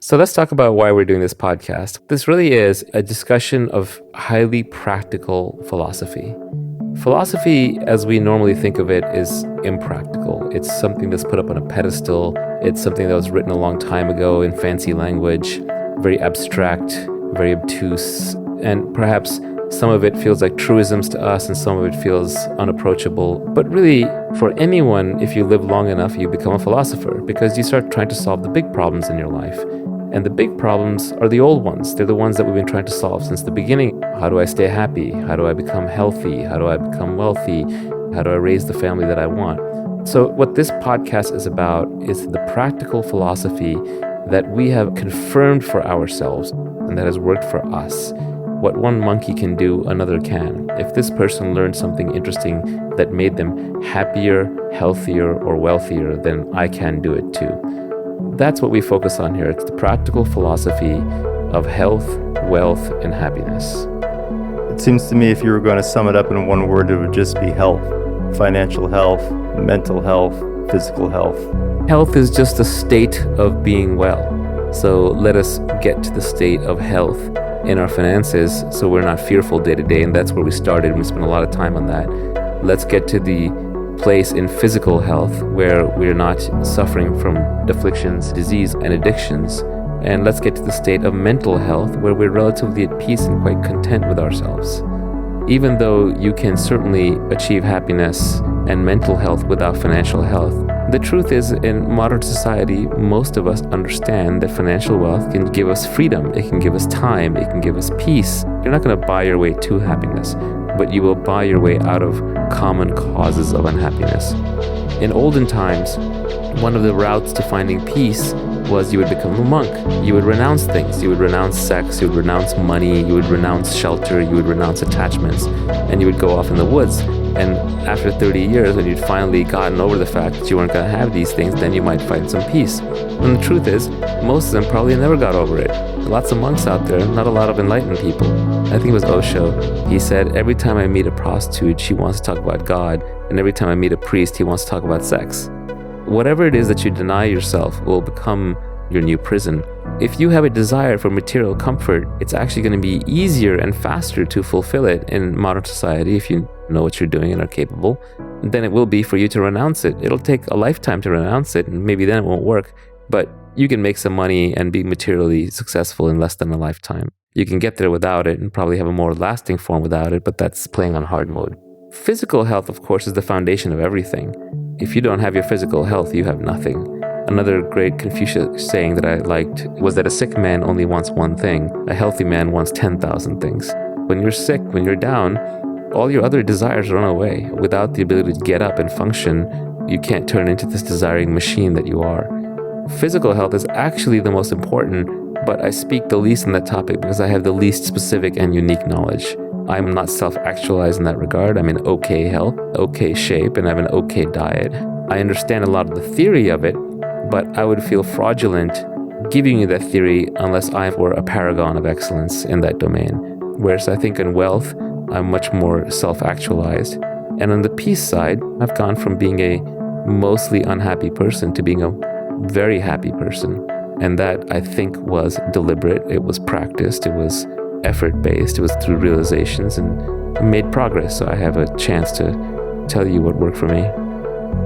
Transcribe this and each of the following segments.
So let's talk about why we're doing this podcast. This really is a discussion of highly practical philosophy. Philosophy, as we normally think of it, is impractical. It's something that's put up on a pedestal. It's something that was written a long time ago in fancy language, very abstract, very obtuse, and perhaps some of it feels like truisms to us and some of it feels unapproachable. But really, for anyone, if you live long enough, you become a philosopher because you start trying to solve the big problems in your life. And the big problems are the old ones. They're the ones that we've been trying to solve since the beginning. How do I stay happy? How do I become healthy? How do I become wealthy? How do I raise the family that I want? So what this podcast is about is the practical philosophy that we have confirmed for ourselves and that has worked for us. What one monkey can do, another can. If this person learned something interesting that made them happier, healthier, or wealthier, then I can do it too. That's what we focus on here. It's the practical philosophy of health, wealth, and happiness. It seems to me if you were going to sum it up in one word, it would just be health. Financial health, mental health, physical health. Health is just a state of being well. So let us get to the state of health in our finances so we're not fearful day to day. And that's where we started. We spent a lot of time on that. Let's get to the place in physical health where we're not suffering from afflictions, disease, and addictions. And let's get to the state of mental health where we're relatively at peace and quite content with ourselves. Even though you can certainly achieve happiness and mental health without financial health, the truth is in modern society, most of us understand that financial wealth can give us freedom, it can give us time, it can give us peace. You're not going to buy your way to happiness, but you will buy your way out of common causes of unhappiness. In olden times, one of the routes to finding peace was you would become a monk. You would renounce things. You would renounce sex, you would renounce money, you would renounce shelter, you would renounce attachments, and you would go off in the woods. And after 30 years, when you'd finally gotten over the fact that you weren't going to have these things, then you might find some peace. And the truth is, most of them probably never got over it. Lots of monks out there, not a lot of enlightened people. I think it was Osho. He said, every time I meet a prostitute, she wants to talk about God. And every time I meet a priest, he wants to talk about sex. Whatever it is that you deny yourself will become your new prison. If you have a desire for material comfort, it's actually going to be easier and faster to fulfill it in modern society if you know what you're doing and are capable, than it will be for you to renounce it. It'll take a lifetime to renounce it, and maybe then it won't work, but you can make some money and be materially successful in less than a lifetime. You can get there without it and probably have a more lasting form without it, but that's playing on hard mode. Physical health, of course, is the foundation of everything. If you don't have your physical health, you have nothing. Another great Confucius saying that I liked was that a sick man only wants one thing. A healthy man wants 10,000 things. When you're sick, when you're down, all your other desires run away. Without the ability to get up and function, you can't turn into this desiring machine that you are. Physical health is actually the most important, but I speak the least on that topic because I have the least specific and unique knowledge. I'm not self-actualized in that regard. I'm in okay health, okay shape, and I have an okay diet. I understand a lot of the theory of it, but I would feel fraudulent giving you that theory unless I were a paragon of excellence in that domain. Whereas I think in wealth, I'm much more self-actualized. And on the peace side, I've gone from being a mostly unhappy person to being a very happy person. And that, I think, was deliberate. It was practiced. It was effort-based. It was through realizations, and I made progress. So I have a chance to tell you what worked for me.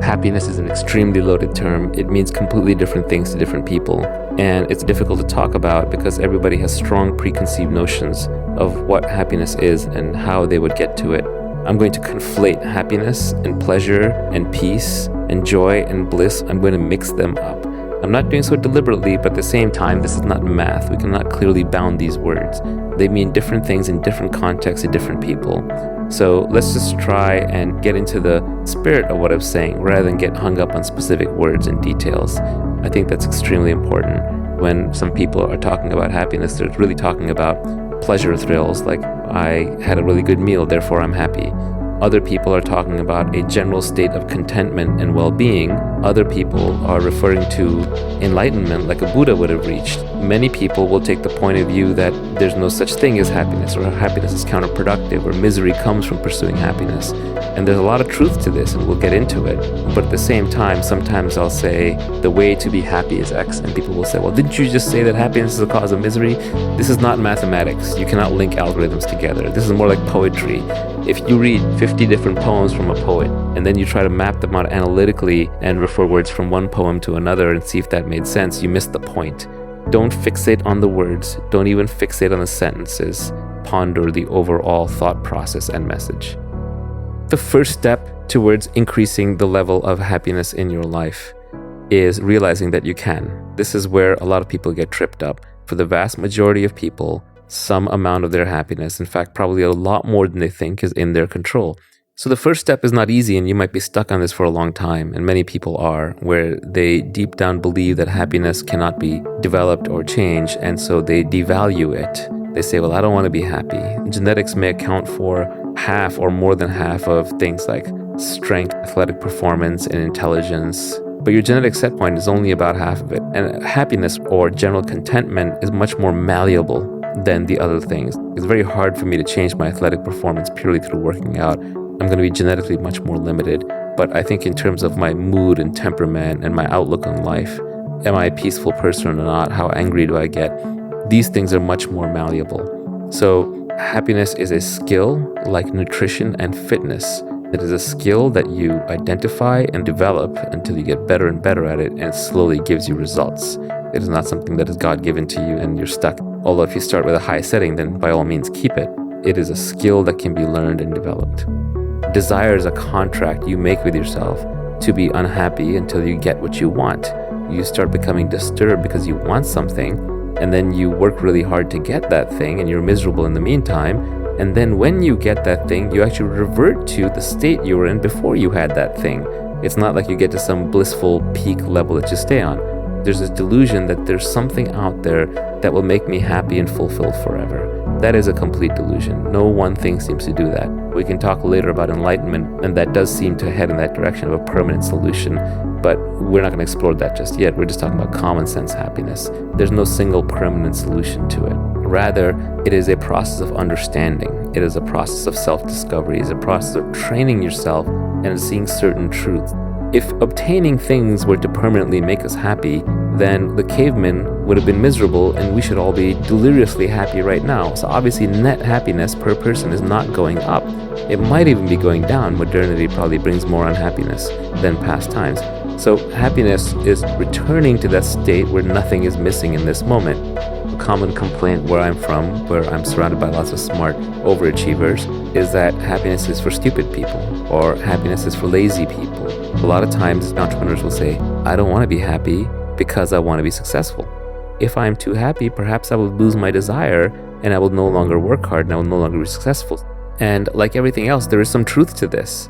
Happiness is an extremely loaded term. It means completely different things to different people. And it's difficult to talk about because everybody has strong preconceived notions of what happiness is and how they would get to it. I'm going to conflate happiness and pleasure and peace and joy and bliss. I'm going to mix them up. I'm not doing so deliberately, but at the same time, this is not math. We cannot clearly bound these words. They mean different things in different contexts to different people. So let's just try and get into the spirit of what I'm saying rather than get hung up on specific words and details. I think that's extremely important. When some people are talking about happiness, they're really talking about pleasure thrills, like I had a really good meal, therefore I'm happy. Other people are talking about a general state of contentment and well-being, Other people are referring to enlightenment like a Buddha would have reached. Many people will take the point of view that there's no such thing as happiness, or happiness is counterproductive, or misery comes from pursuing happiness. And there's a lot of truth to this, and we'll get into it. But at the same time, sometimes I'll say the way to be happy is X, and people will say, well, didn't you just say that happiness is a cause of misery? This is not mathematics. You cannot link algorithms together. This is more like poetry. If you read 50 different poems from a poet, and then you try to map them out analytically and refer words from one poem to another and see if that made sense, you missed the point. Don't fixate on the words. Don't even fixate on the sentences. Ponder the overall thought process and message. The first step towards increasing the level of happiness in your life is realizing that you can. This is where a lot of people get tripped up. For the vast majority of people, some amount of their happiness, in fact, probably a lot more than they think, is in their control. So the first step is not easy, and you might be stuck on this for a long time, and many people are, where they deep down believe that happiness cannot be developed or changed, and so they devalue it. They say, well, I don't want to be happy. Genetics may account for half or more than half of things like strength, athletic performance, and intelligence. But your genetic set point is only about half of it. And happiness or general contentment is much more malleable than the other things. It's very hard for me to change my athletic performance purely through working out. I'm going to be genetically much more limited. But I think in terms of my mood and temperament and my outlook on life, am I a peaceful person or not? How angry do I get? These things are much more malleable. So happiness is a skill like nutrition and fitness. It is a skill that you identify and develop until you get better and better at it, and it slowly gives you results. It is not something that is God-given to you and you're stuck. Although if you start with a high setting, then by all means keep it. It is a skill that can be learned and developed. Desire is a contract you make with yourself to be unhappy until you get what you want. You start becoming disturbed because you want something, and then you work really hard to get that thing, and you're miserable in the meantime. And then when you get that thing, you actually revert to the state you were in before you had that thing. It's not like you get to some blissful peak level that you stay on. There's this delusion that there's something out there that will make me happy and fulfilled forever. That is a complete delusion. No one thing seems to do that. We can talk later about enlightenment, and that does seem to head in that direction of a permanent solution, but we're not going to explore that just yet. We're just talking about common sense happiness. There's no single permanent solution to it. Rather, it is a process of understanding. It is a process of self-discovery. It's a process of training yourself and seeing certain truths. If obtaining things were to permanently make us happy, then the cavemen would have been miserable and we should all be deliriously happy right now. So obviously net happiness per person is not going up. It might even be going down. Modernity probably brings more unhappiness than past times. So happiness is returning to that state where nothing is missing in this moment. A common complaint where I'm from, where I'm surrounded by lots of smart overachievers, is that happiness is for stupid people, or happiness is for lazy people. A lot of times entrepreneurs will say, I don't want to be happy because I want to be successful. If I'm too happy, perhaps I will lose my desire and I will no longer work hard and I will no longer be successful. And like everything else, there is some truth to this.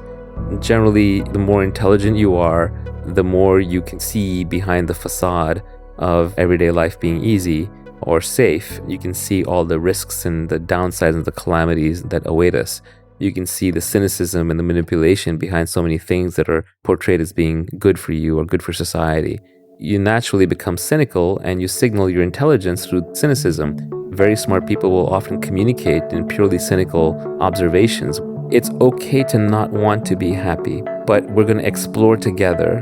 Generally, the more intelligent you are, the more you can see behind the facade of everyday life being easy or safe. You can see all the risks and the downsides and the calamities that await us. You can see the cynicism and the manipulation behind so many things that are portrayed as being good for you or good for society. You naturally become cynical and you signal your intelligence through cynicism. Very smart people will often communicate in purely cynical observations. It's okay to not want to be happy, but we're going to explore together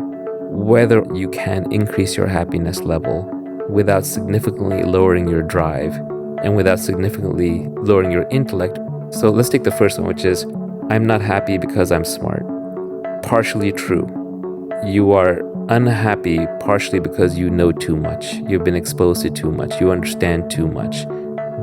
whether you can increase your happiness level without significantly lowering your drive and without significantly lowering your intellect. So let's take the first one, which is, I'm not happy because I'm smart. Partially true. You are unhappy partially because you know too much. You've been exposed to too much. You understand too much.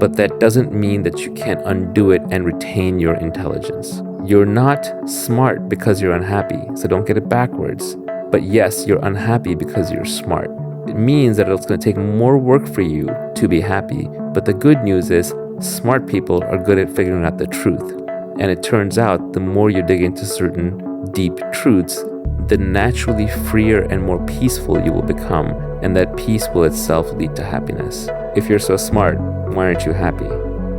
But that doesn't mean that you can't undo it and retain your intelligence. You're not smart because you're unhappy, so don't get it backwards. But yes, you're unhappy because you're smart. It means that it's going to take more work for you to be happy. But the good news is, smart people are good at figuring out the truth. And it turns out the more you dig into certain deep truths, the naturally freer and more peaceful you will become. And that peace will itself lead to happiness. If you're so smart, why aren't you happy?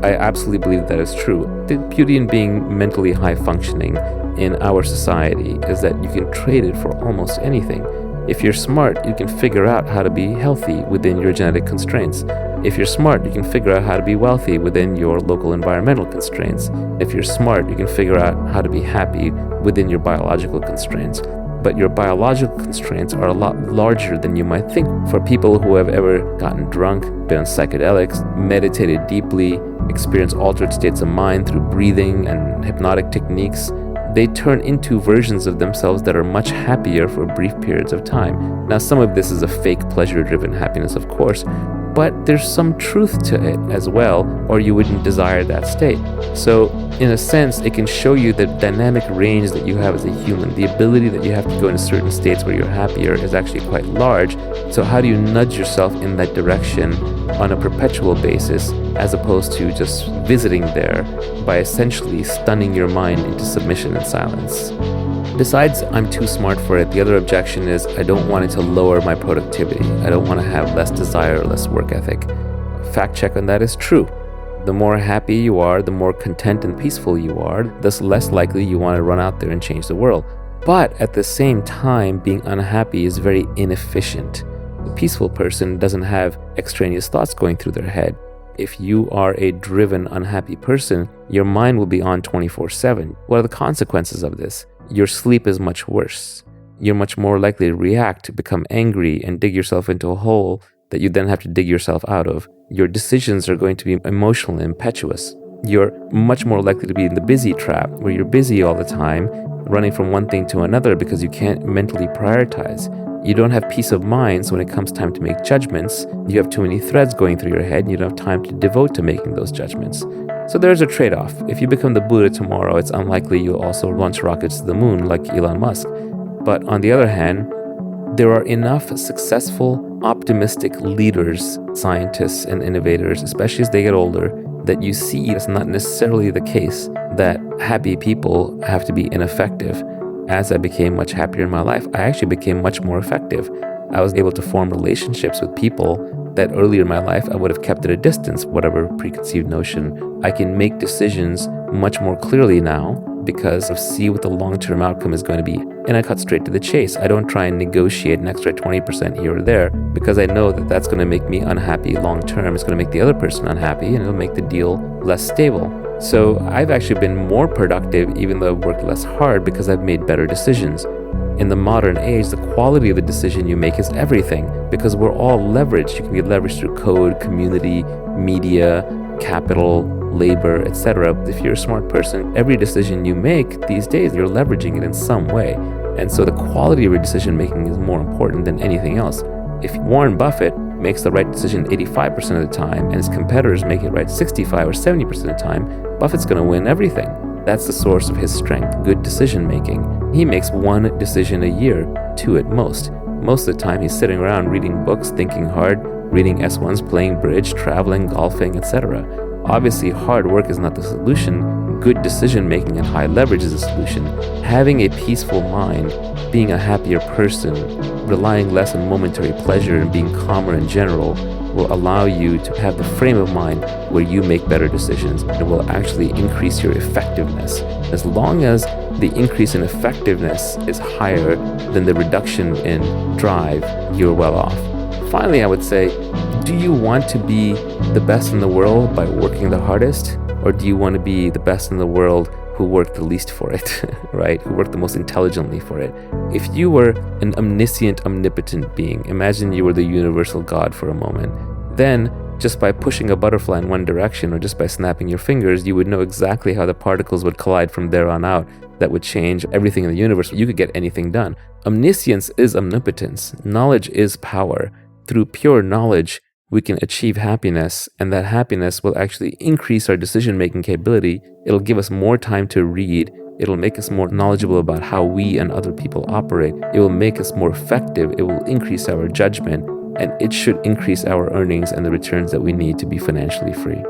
I absolutely believe that is true. The beauty in being mentally high functioning in our society is that you can trade it for almost anything. If you're smart, you can figure out how to be healthy within your genetic constraints. If you're smart, you can figure out how to be wealthy within your local environmental constraints. If you're smart, you can figure out how to be happy within your biological constraints. But your biological constraints are a lot larger than you might think. For people who have ever gotten drunk, been on psychedelics, meditated deeply, experienced altered states of mind through breathing and hypnotic techniques, they turn into versions of themselves that are much happier for brief periods of time. Now, some of this is a fake pleasure-driven happiness, of course, but there's some truth to it as well, or you wouldn't desire that state. So, in a sense, it can show you the dynamic range that you have as a human. The ability that you have to go into certain states where you're happier is actually quite large. So how do you nudge yourself in that direction on a perpetual basis, as opposed to just visiting there by essentially stunning your mind into submission and silence? Besides, I'm too smart for it, the other objection is I don't want it to lower my productivity. I don't want to have less desire or less work ethic. Fact check on that is true. The more happy you are, the more content and peaceful you are, thus less likely you want to run out there and change the world. But at the same time, being unhappy is very inefficient. The peaceful person doesn't have extraneous thoughts going through their head. If you are a driven, unhappy person, your mind will be on 24/7. What are the consequences of this? Your sleep is much worse. You're much more likely to react, become angry, and dig yourself into a hole that you then have to dig yourself out of. Your decisions are going to be emotional and impetuous. You're much more likely to be in the busy trap, where you're busy all the time, running from one thing to another because you can't mentally prioritize. You don't have peace of mind, so when it comes time to make judgments, you have too many threads going through your head and you don't have time to devote to making those judgments. So there's a trade-off. If you become the Buddha tomorrow, it's unlikely you'll also launch rockets to the moon like Elon Musk. But on the other hand, there are enough successful, optimistic leaders, scientists, and innovators, especially as they get older, that you see it's not necessarily the case that happy people have to be ineffective. As I became much happier in my life, I actually became much more effective. I was able to form relationships with people that earlier in my life I would have kept at a distance, whatever preconceived notion. I can make decisions much more clearly now because I see what the long-term outcome is going to be. And I cut straight to the chase. I don't try and negotiate an extra 20% here or there because I know that that's going to make me unhappy long-term. It's going to make the other person unhappy and it'll make the deal less stable. So I've actually been more productive even though I've worked less hard because I've made better decisions. In the modern age, the quality of the decision you make is everything because we're all leveraged. You can be leveraged through code, community, media, capital, labor, etc. If you're a smart person, every decision you make these days, you're leveraging it in some way. And so the quality of your decision making is more important than anything else. If Warren Buffett makes the right decision 85% of the time and his competitors make it right 65 or 70% of the time, Buffett's going to win everything. That's the source of his strength, good decision making. He makes one decision a year, two at most. Most of the time he's sitting around reading books, thinking hard, reading S1s, playing bridge, traveling, golfing, etc. Obviously, hard work is not the solution. Good decision making and high leverage is the solution. Having a peaceful mind, being a happier person, relying less on momentary pleasure and being calmer in general will allow you to have the frame of mind where you make better decisions. It will actually increase your effectiveness. As long as the increase in effectiveness is higher than the reduction in drive, you're well off. Finally, I would say, do you want to be the best in the world by working the hardest? Or do you want to be the best in the world who worked the least for it, right? Who worked the most intelligently for it? If you were an omniscient, omnipotent being, imagine you were the universal God for a moment, then just by pushing a butterfly in one direction or just by snapping your fingers, you would know exactly how the particles would collide from there on out that would change everything in the universe. You could get anything done. Omniscience is omnipotence. Knowledge is power. Through pure knowledge, we can achieve happiness, and that happiness will actually increase our decision-making capability. It'll give us more time to read. It'll make us more knowledgeable about how we and other people operate. It will make us more effective. It will increase our judgment, and it should increase our earnings and the returns that we need to be financially free.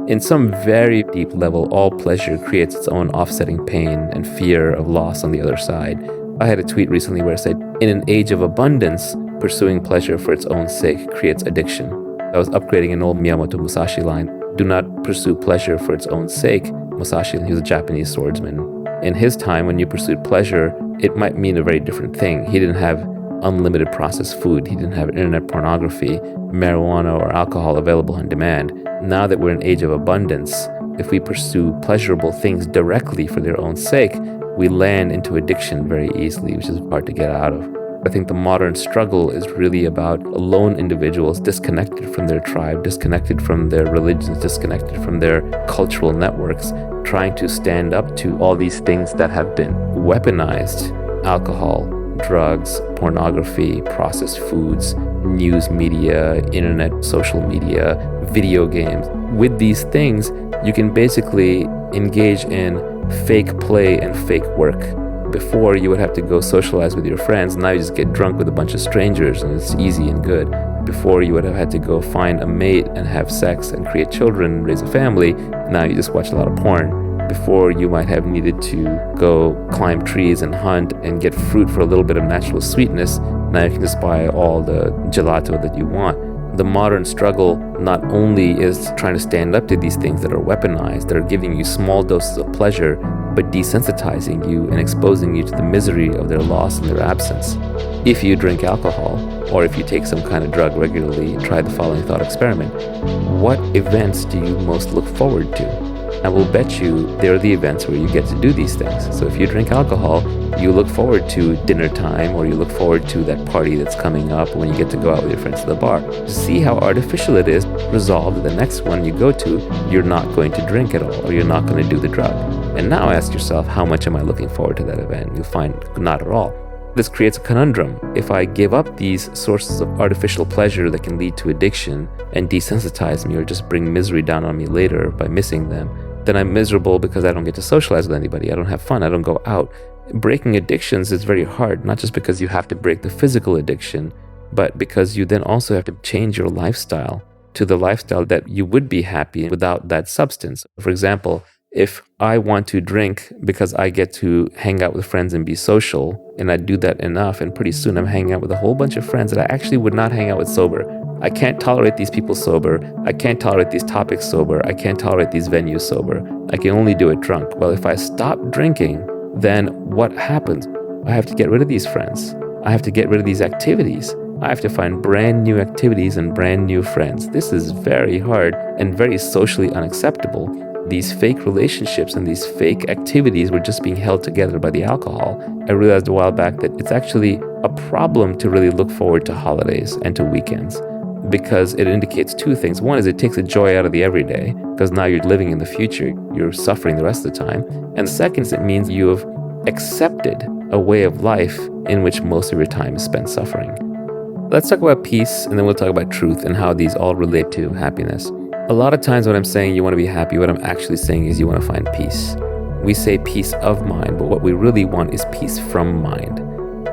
In some very deep level, all pleasure creates its own offsetting pain and fear of loss on the other side. I had a tweet recently where it said, in an age of abundance, pursuing pleasure for its own sake creates addiction. I was upgrading an old Miyamoto Musashi line. Do not pursue pleasure for its own sake. Musashi, he was a Japanese swordsman. In his time, when you pursued pleasure, it might mean a very different thing. He didn't have unlimited processed food. He didn't have internet pornography, marijuana, or alcohol available on demand. Now that we're in an age of abundance, if we pursue pleasurable things directly for their own sake, we land into addiction very easily, which is hard to get out of. I think the modern struggle is really about lone individuals disconnected from their tribe, disconnected from their religions, disconnected from their cultural networks, trying to stand up to all these things that have been weaponized: alcohol, drugs, pornography, processed foods, news media, internet, social media, video games. With these things, you can basically engage in fake play and fake work. Before, you would have to go socialize with your friends. Now you just get drunk with a bunch of strangers and it's easy and good. Before, you would have had to go find a mate and have sex and create children and raise a family. Now you just watch a lot of porn. Before, you might have needed to go climb trees and hunt and get fruit for a little bit of natural sweetness. Now you can just buy all the gelato that you want. The modern struggle not only is trying to stand up to these things that are weaponized, that are giving you small doses of pleasure, but desensitizing you and exposing you to the misery of their loss and their absence. If you drink alcohol, or if you take some kind of drug regularly, try the following thought experiment. What events do you most look forward to? I will bet you they're the events where you get to do these things. So if you drink alcohol, you look forward to dinner time, or you look forward to that party that's coming up when you get to go out with your friends to the bar. To see how artificial it is, resolve that the next one you go to, you're not going to drink at all, or you're not going to do the drug. And now ask yourself, how much am I looking forward to that event? You'll find not at all. This creates a conundrum. If I give up these sources of artificial pleasure that can lead to addiction and desensitize me or just bring misery down on me later by missing them, then I'm miserable because I don't get to socialize with anybody. I don't have fun. I don't go out. Breaking addictions is very hard, not just because you have to break the physical addiction, but because you then also have to change your lifestyle to the lifestyle that you would be happy without that substance. For example, if I want to drink because I get to hang out with friends and be social, and I do that enough, and pretty soon I'm hanging out with a whole bunch of friends that I actually would not hang out with sober. I can't tolerate these people sober. I can't tolerate these topics sober. I can't tolerate these venues sober. I can only do it drunk. Well, if I stop drinking, then what happens? I have to get rid of these friends. I have to get rid of these activities. I have to find brand new activities and brand new friends. This is very hard and very socially unacceptable. These fake relationships and these fake activities were just being held together by the alcohol. I realized a while back that it's actually a problem to really look forward to holidays and to weekends, because it indicates two things. One is it takes the joy out of the everyday, because now you're living in the future, you're suffering the rest of the time. And the second is it means you have accepted a way of life in which most of your time is spent suffering. Let's talk about peace, and then we'll talk about truth and how these all relate to happiness. A lot of times when I'm saying you want to be happy, what I'm actually saying is you want to find peace. We say peace of mind, but what we really want is peace from mind.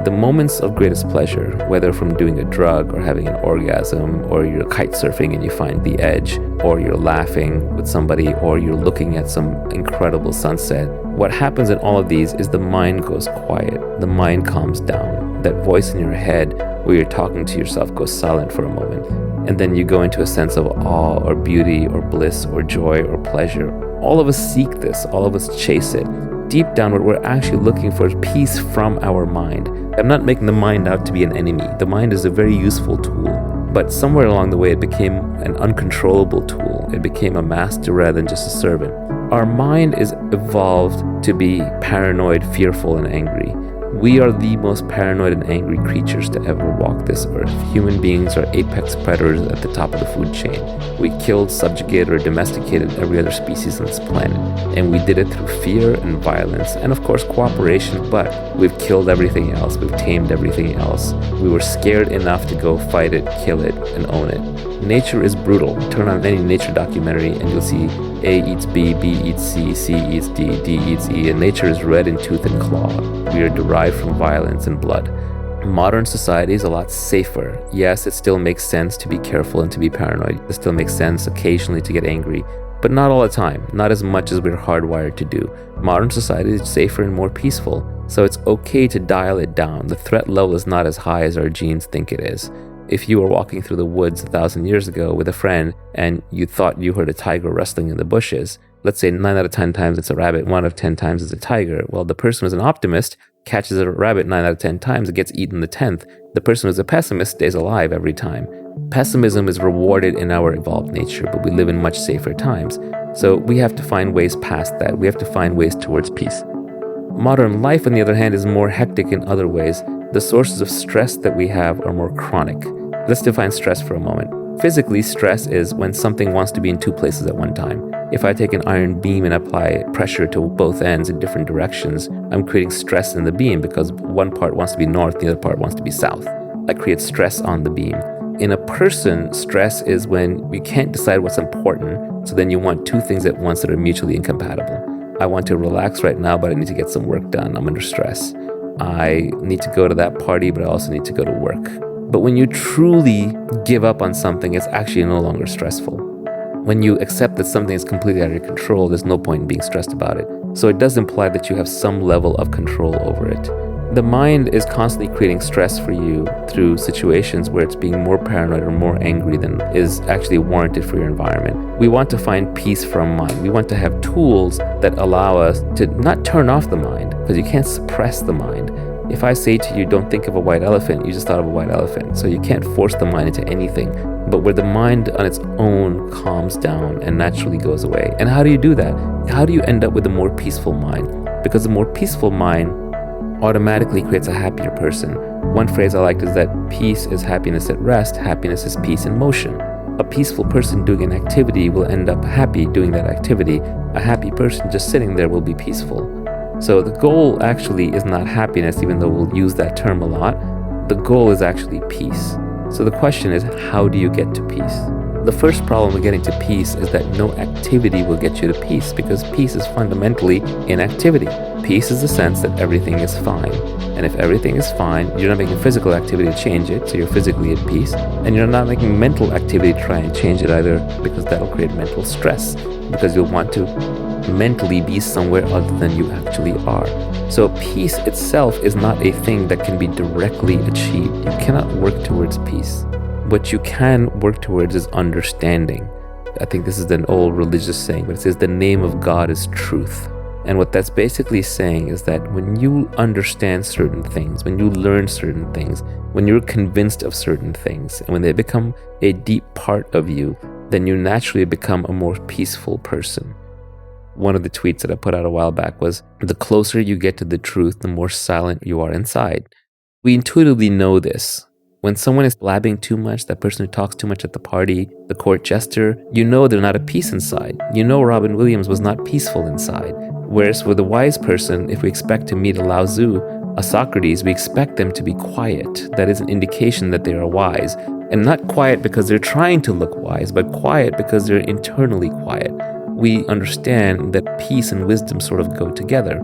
The moments of greatest pleasure, whether from doing a drug or having an orgasm, or you're kite surfing and you find the edge, or you're laughing with somebody, or you're looking at some incredible sunset, what happens in all of these is the mind goes quiet. The mind calms down. That voice in your head where you're talking to yourself goes silent for a moment. And then you go into a sense of awe or beauty or bliss or joy or pleasure. All of us seek this. All of us chase it. Deep down, what we're actually looking for is peace from our mind. I'm not making the mind out to be an enemy. The mind is a very useful tool. But somewhere along the way, it became an uncontrollable tool. It became a master rather than just a servant. Our mind is evolved to be paranoid, fearful, and angry. We are the most paranoid and angry creatures to ever walk this earth. Human beings are apex predators at the top of the food chain. We killed, subjugated, or domesticated every other species on this planet. And we did it through fear and violence, and of course cooperation, but we've killed everything else. We've tamed everything else. We were scared enough to go fight it, kill it, and own it. Nature is brutal. Turn on any nature documentary and you'll see A eats B, B eats C, C eats D, D eats E, and nature is red in tooth and claw. We are derived from violence and blood. Modern society is a lot safer. Yes, it still makes sense to be careful and to be paranoid. It still makes sense occasionally to get angry, but not all the time, not as much as we're hardwired to do. Modern society is safer and more peaceful, so it's okay to dial it down. The threat level is not as high as our genes think it is. If you were walking through the woods 1,000 years ago with a friend and you thought you heard a tiger rustling in the bushes, let's say 9 out of 10 times it's a rabbit, 1 out of 10 times it's a tiger. Well, the person was an optimist catches a rabbit 9 out of 10 times, it gets eaten the 10th. The person who's a pessimist stays alive every time. Pessimism is rewarded in our evolved nature, but we live in much safer times. So we have to find ways past that. We have to find ways towards peace. Modern life, on the other hand, is more hectic in other ways. The sources of stress that we have are more chronic. Let's define stress for a moment. Physically, stress is when something wants to be in two places at one time. If I take an iron beam and apply pressure to both ends in different directions, I'm creating stress in the beam because one part wants to be north, the other part wants to be south. That creates stress on the beam. In a person, stress is when you can't decide what's important, so then you want two things at once that are mutually incompatible. I want to relax right now, but I need to get some work done. I'm under stress. I need to go to that party, but I also need to go to work. But when you truly give up on something, it's actually no longer stressful. When you accept that something is completely out of your control, there's no point in being stressed about it. So it does imply that you have some level of control over it. The mind is constantly creating stress for you through situations where it's being more paranoid or more angry than is actually warranted for your environment. We want to find peace from mind. We want to have tools that allow us to not turn off the mind, because you can't suppress the mind. If I say to you, don't think of a white elephant, you just thought of a white elephant. So you can't force the mind into anything. But where the mind on its own calms down and naturally goes away. And how do you do that? How do you end up with a more peaceful mind? Because a more peaceful mind automatically creates a happier person. One phrase I liked is that peace is happiness at rest, happiness is peace in motion. A peaceful person doing an activity will end up happy doing that activity. A happy person just sitting there will be peaceful. So the goal actually is not happiness, even though we'll use that term a lot. The goal is actually peace. So the question is, how do you get to peace? The first problem with getting to peace is that no activity will get you to peace, because peace is fundamentally inactivity. Peace is the sense that everything is fine. And if everything is fine, you're not making physical activity to change it, so you're physically at peace. And you're not making mental activity to try and change it either, because that'll create mental stress, because you'll want to mentally be somewhere other than you actually are. So peace itself is not a thing that can be directly achieved. You cannot work towards peace. What you can work towards is understanding. I think this is an old religious saying, but it says the name of God is truth. And what that's basically saying is that when you understand certain things, when you learn certain things, when you're convinced of certain things, and when they become a deep part of you, then you naturally become a more peaceful person. One of the tweets that I put out a while back was, the closer you get to the truth, the more silent you are inside. We intuitively know this. When someone is blabbing too much, that person who talks too much at the party, the court jester, you know they're not at peace inside. You know Robin Williams was not peaceful inside. Whereas with a wise person, if we expect to meet a Lao Tzu, a Socrates, we expect them to be quiet. That is an indication that they are wise. And not quiet because they're trying to look wise, but quiet because they're internally quiet. We understand that peace and wisdom sort of go together.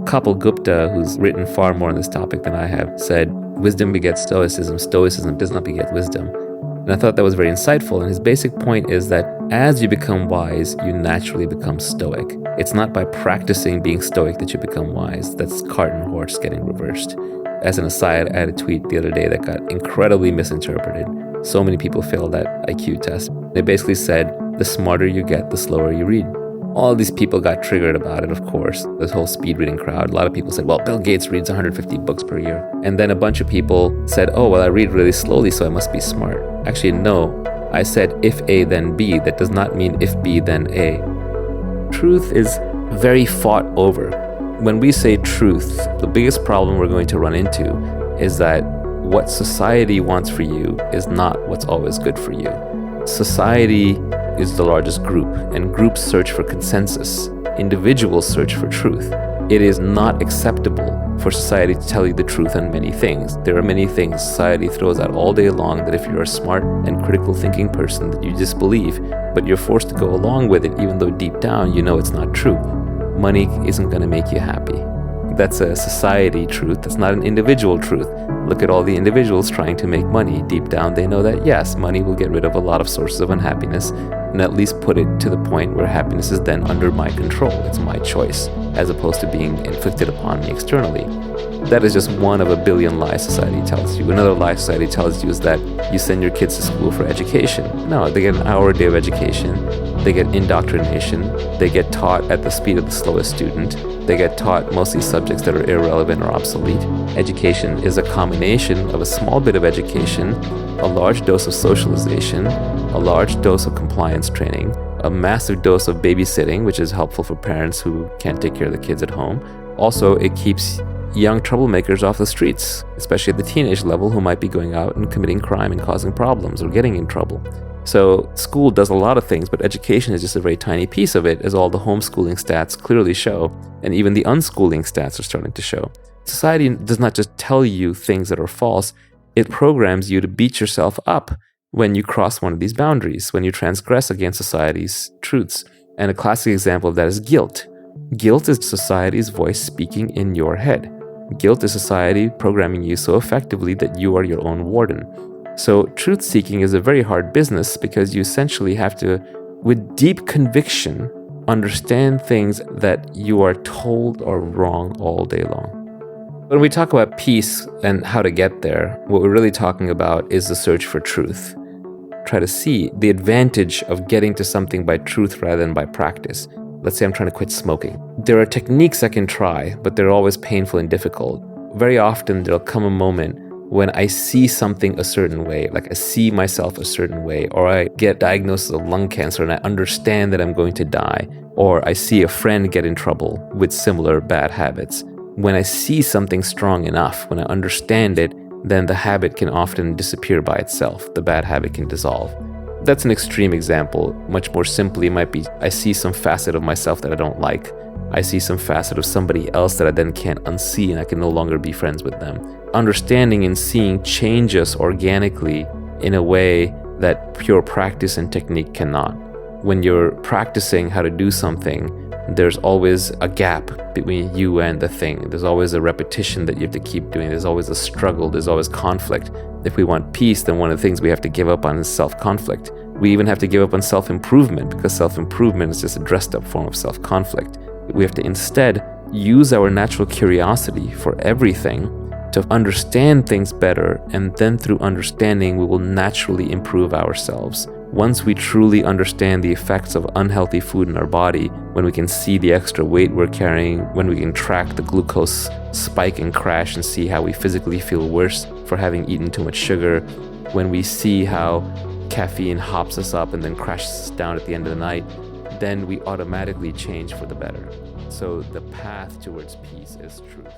Kapil Gupta, who's written far more on this topic than I have, said, wisdom begets stoicism, stoicism does not beget wisdom. And I thought that was very insightful. And his basic point is that as you become wise, you naturally become stoic. It's not by practicing being stoic that you become wise. That's cart and horse getting reversed. As an aside, I had a tweet the other day that got incredibly misinterpreted. So many people failed that IQ test. They basically said, the smarter you get, the slower you read. All these people got triggered about it, of course. This whole speed reading crowd. A lot of people said, well, Bill Gates reads 150 books per year. And then a bunch of people said, oh, well, I read really slowly, so I must be smart. Actually, no. I said, if A, then B. That does not mean if B, then A. Truth is very fought over. When we say truth, the biggest problem we're going to run into is that what society wants for you is not what's always good for you. Society is the largest group, and groups search for consensus. Individuals search for truth. It is not acceptable for society to tell you the truth on many things. There are many things society throws out all day long that if you're a smart and critical thinking person that you disbelieve, but you're forced to go along with it even though deep down you know it's not true. Money isn't going to make you happy. That's a society truth. That's not an individual truth. Look at all the individuals trying to make money. Deep down, they know that yes, money will get rid of a lot of sources of unhappiness, and at least put it to the point where happiness is then under my control. It's my choice, as opposed to being inflicted upon me externally. That is just one of a billion lies society tells you. Another lie society tells you is that you send your kids to school for education. No, they get an hour a day of education. They get indoctrination. They get taught at the speed of the slowest student. They get taught mostly subjects that are irrelevant or obsolete. Education is a combination of a small bit of education, a large dose of socialization, a large dose of compliance training, a massive dose of babysitting, which is helpful for parents who can't take care of the kids at home. Also, it keeps young troublemakers off the streets, especially at the teenage level, who might be going out and committing crime and causing problems or getting in trouble. So school does a lot of things, but education is just a very tiny piece of it, as all the homeschooling stats clearly show, and even the unschooling stats are starting to show. Society does not just tell you things that are false, it programs you to beat yourself up when you cross one of these boundaries, when you transgress against society's truths. And a classic example of that is guilt. Guilt is society's voice speaking in your head. Guilt is society programming you so effectively that you are your own warden. So truth-seeking is a very hard business because you essentially have to, with deep conviction, understand things that you are told are wrong all day long. When we talk about peace and how to get there, what we're really talking about is the search for truth. Try to see the advantage of getting to something by truth rather than by practice. Let's say I'm trying to quit smoking. There are techniques I can try, but they're always painful and difficult. Very often there'll come a moment when I see something a certain way, like I see myself a certain way, or I get diagnosed with lung cancer and I understand that I'm going to die, or I see a friend get in trouble with similar bad habits. When I see something strong enough, when I understand it, then the habit can often disappear by itself. The bad habit can dissolve. That's an extreme example. Much more simply, it might be I see some facet of myself that I don't like. I see some facet of somebody else that I then can't unsee, and I can no longer be friends with them. Understanding and seeing change us organically in a way that pure practice and technique cannot. When you're practicing how to do something, there's always a gap between you and the thing. There's always a repetition that you have to keep doing. There's always a struggle. There's always conflict. If we want peace, then one of the things we have to give up on is self-conflict. We even have to give up on self-improvement, because self-improvement is just a dressed-up form of self-conflict. We have to instead use our natural curiosity for everything to understand things better, and then through understanding, we will naturally improve ourselves. Once we truly understand the effects of unhealthy food in our body, when we can see the extra weight we're carrying, when we can track the glucose spike and crash and see how we physically feel worse for having eaten too much sugar, when we see how caffeine hops us up and then crashes us down at the end of the night, then we automatically change for the better. So the path towards peace is truth.